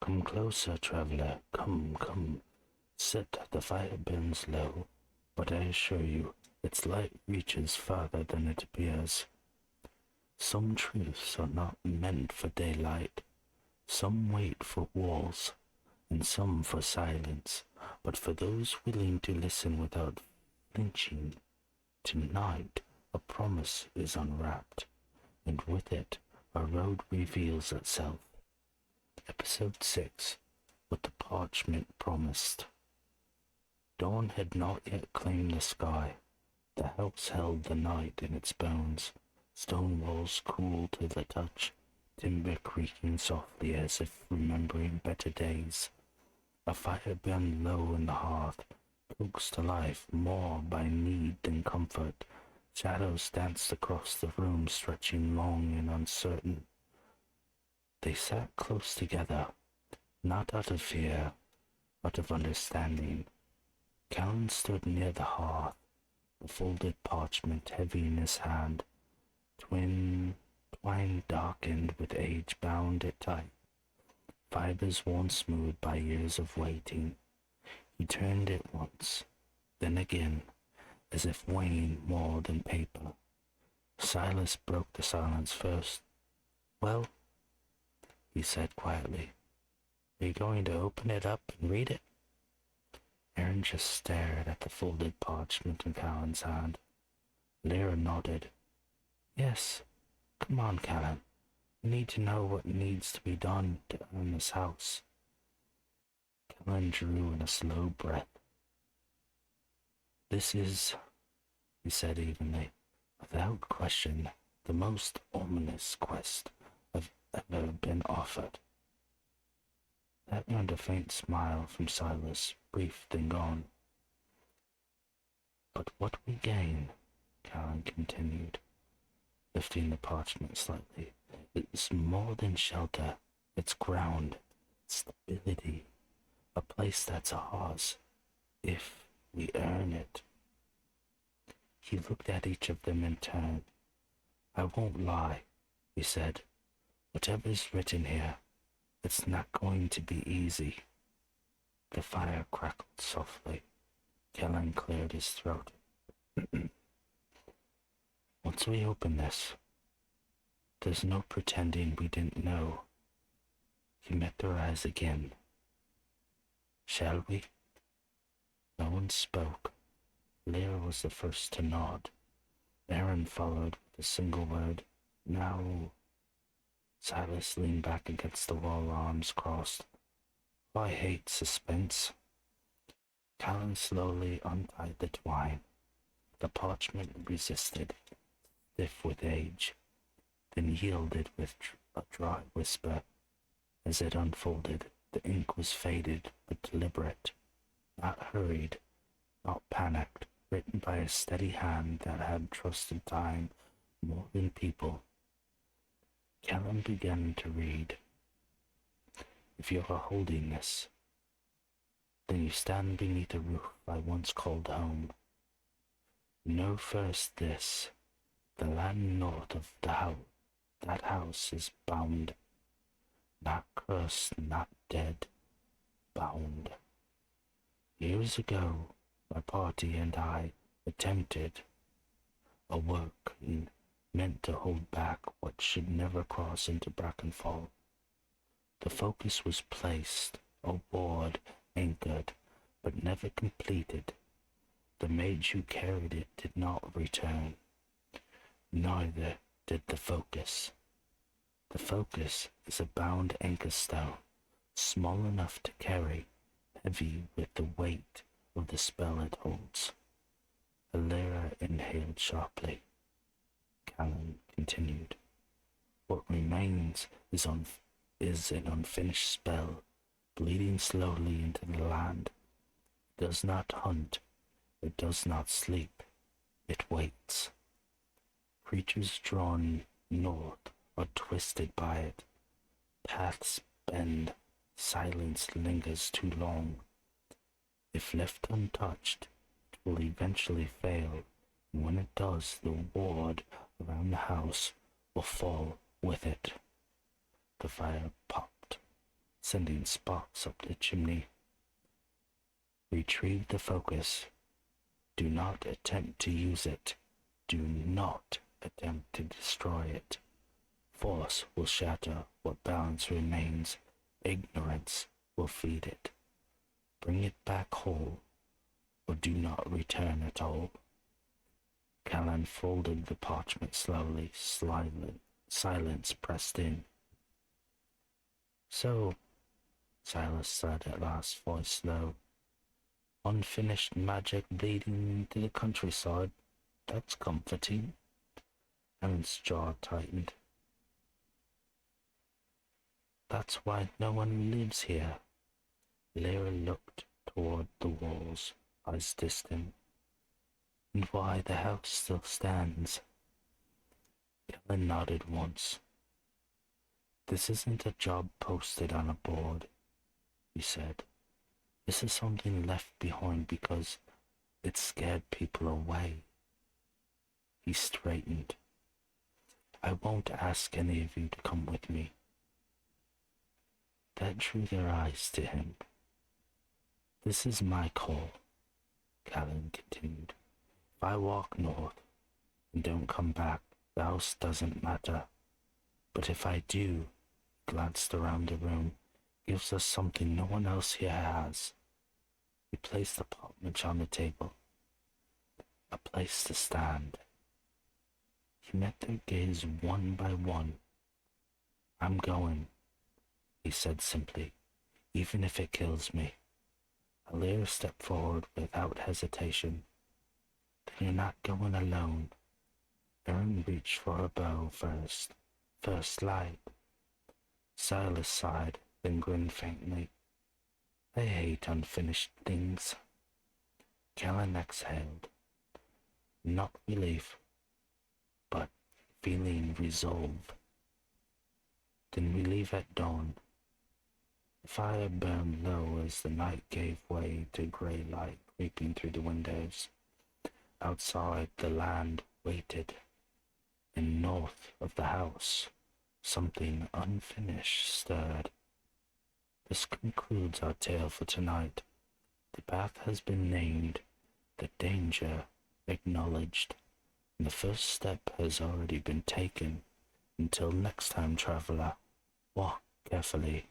Come closer, traveler, come, come. Sit, the fire burns low, but I assure you, its light reaches farther than it appears. Some truths are not meant for daylight, some wait for walls, and some for silence, but for those willing to listen without flinching, tonight a promise is unwrapped, and with it a road reveals itself. Episode 6. What the Parchment Promised. Dawn had not yet claimed the sky. The house held the night in its bones, stone walls cool to the touch, timber creaking softly as if remembering better days. A fire burned low in the hearth, coaxed to life more by need than comfort. Shadows danced across the room, stretching long and uncertain. They sat close together, not out of fear, but of understanding. Callan stood near the hearth, the folded parchment heavy in his hand. Twine darkened with age bound it tight, fibers worn smooth by years of waiting. He turned it once, then again, as if weighing more than paper. Silas broke the silence first. "Well," he said quietly, "are you going to open it up and read it?" Aaron just stared at the folded parchment in Callan's hand. Lyra nodded. "Yes. Come on, Callan. We need to know what needs to be done to earn this house." Callan drew in a slow breath. "This is," he said evenly, "without question, the most ominous quest I've ever been offered." That earned a faint smile from Silas, brief then gone. "But what we gain," Callan continued, lifting the parchment slightly, "is more than shelter. It's ground, stability, a place that's ours, if we earn it." He looked at each of them in turn. "I won't lie," he said. "Whatever's written here, it's not going to be easy." The fire crackled softly. Callan cleared his throat. "Once we open this, there's no pretending we didn't know." He met their eyes again. "Shall we?" No one spoke. Lyra was the first to nod. Aaron followed with a single word, "Now." Silas leaned back against the wall, arms crossed. "I hate suspense." Callan slowly untied the twine. The parchment resisted, stiff with age, then yielded with a dry whisper. As it unfolded, the ink was faded but deliberate, not hurried, not panicked, written by a steady hand that had trusted time more than people. Callan began to read. "If you are holding this, then you stand beneath a roof I once called home. Know first this, the land north of that house is bound. Not cursed, not dead, bound. Years ago, my party and I attempted a work meant to hold back what should never cross into Brackenfall. The focus was placed, a ward anchored, but never completed. The mage who carried it did not return. Neither did the focus. The focus is a bound anchor stone, small enough to carry, heavy with the weight of the spell it holds." Lyra inhaled sharply. Callan continued. "What remains is an unfinished spell, bleeding slowly into the land. It does not hunt, it does not sleep, it waits. Creatures drawn north are twisted by it. Paths bend, silence lingers too long. If left untouched, it will eventually fail, and when it does, the ward around the house will fall with it." The fire popped, sending sparks up the chimney. Retrieve the focus. Do not attempt to use it. Do not attempt to destroy it. Force will shatter what balance remains. Ignorance will feed it. Bring it back whole, or do not return at all. Callan folded the parchment slowly. Silence pressed in. So, Silas said at last, voice low, unfinished magic bleeding into the countryside. That's comforting. Alan's jaw tightened. That's why no one lives here. Lyra looked toward the walls, eyes distant. And why the house still stands. Callan nodded once. This isn't a job posted on a board, he said. This is something left behind because it scared people away. He straightened. I won't ask any of you to come with me. That drew their eyes to him. This is my call, Callan continued. If I walk north and don't come back, the house doesn't matter. But if I do, he glanced around the room, gives us something no one else here has. He placed the parchment on the table. A place to stand. He met their gaze one by one. I'm going, he said simply, even if it kills me. Alir stepped forward without hesitation. Then you're not going alone. Erin reached for her bow first. First light. Silas sighed, then grinned faintly. I hate unfinished things. Callan exhaled. Not relief, but feeling resolve. Then we leave at dawn. The fire burned low as the night gave way to grey light creeping through the windows. Outside, the land waited. And north of the house, something unfinished stirred. This concludes our tale for tonight. The path has been named, the danger acknowledged, and the first step has already been taken. Until next time, traveler, walk carefully.